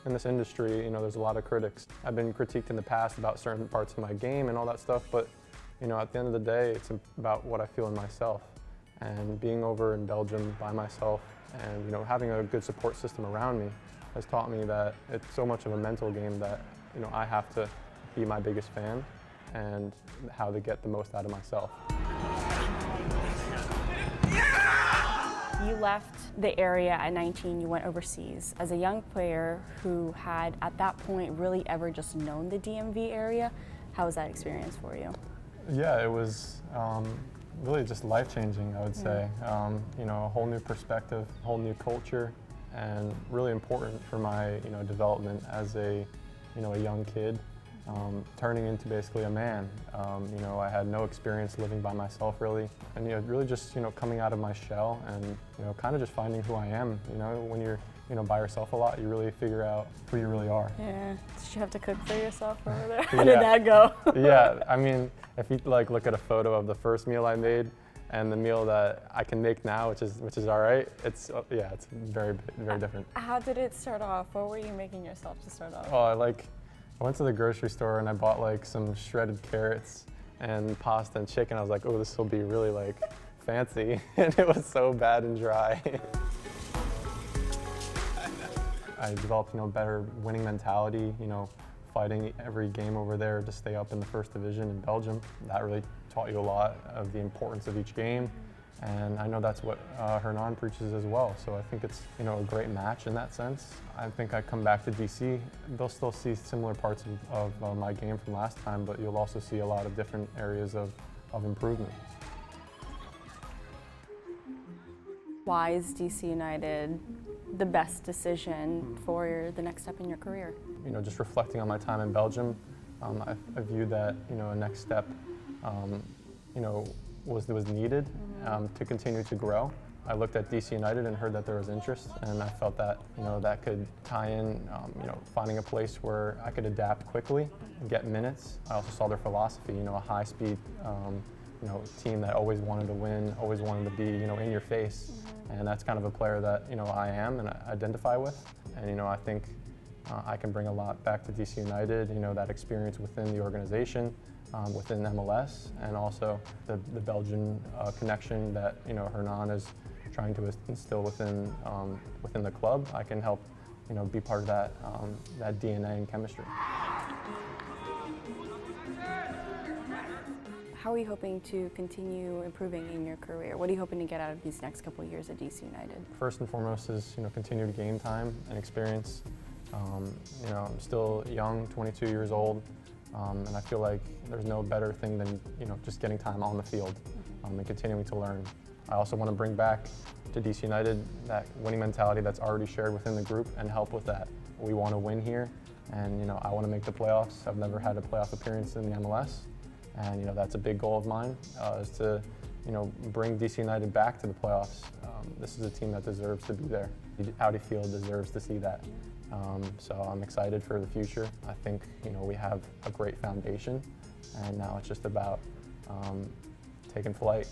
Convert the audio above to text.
in this industry, you know, there's a lot of critics. I've been critiqued in the past about certain parts of my game and all that stuff, but you know, at the end of the day, it's about what I feel in myself. And being over in Belgium by myself and, you know, having a good support system around me has taught me that it's so much of a mental game that, you know, I have to be my biggest fan and how to get the most out of myself. You left the area at 19, you went overseas. As a young player who had at that point really ever just known the DMV area, how was that experience for you? Yeah, it was really just life-changing, I would say. You know, a whole new perspective, a whole new culture, and really important for my, you know, development as a, you know, a young kid, turning into basically a man. You know, I had no experience living by myself really, and you know, really just, you know, coming out of my shell and, you know, kind of just finding who I am. You know, when you're, you know, by yourself a lot, you really figure out who you really are. Yeah. Did you have to cook for yourself over there? How did that go? Yeah, I mean, if you like look at a photo of the first meal I made and the meal that I can make now, which is all right, it's yeah, it's very different. How did it start off? What were you making yourself to start off? Oh, I went to the grocery store and I bought like some shredded carrots and pasta and chicken. I was like, oh, this will be really like fancy, and it was so bad and dry. I developed, you know, better winning mentality, you know, fighting every game over there to stay up in the first division in Belgium. That really taught you a lot of the importance of each game. And I know that's what Hernan preaches as well. So I think it's, you know, a great match in that sense. I think I come back to DC, they'll still see similar parts of my game from last time, but you'll also see a lot of different areas of improvement. Why is DC United the best decision for the next step in your career? You know, just reflecting on my time in Belgium, I viewed that, you know, a next step, you know, was needed to continue to grow. I looked at DC United and heard that there was interest, and I felt that, you know, that could tie in, you know, finding a place where I could adapt quickly and get minutes. I also saw their philosophy, you know, a high-speed, you know, team that always wanted to win, always wanted to be, you know, in your face. And that's kind of a player that, you know, I am and I identify with. And, you know, I think I can bring a lot back to DC United, you know, that experience within the organization, within MLS, and also the Belgian connection that, you know, Hernan is trying to instill within the club. I can help, you know, be part of that, that DNA and chemistry. How are you hoping to continue improving in your career? What are you hoping to get out of these next couple of years at DC United? First and foremost is, you know, continued game time and experience. You know, I'm still young, 22 years old, and I feel like there's no better thing than, you know, just getting time on the field and continuing to learn. I also want to bring back to DC United that winning mentality that's already shared within the group and help with that. We want to win here, and, you know, I want to make the playoffs. I've never had a playoff appearance in the MLS. And, you know, that's a big goal of mine, is to, you know, bring DC United back to the playoffs. This is a team that deserves to be there. Audi Field deserves to see that. So I'm excited for the future. I think, you know, we have a great foundation, and now it's just about taking flight.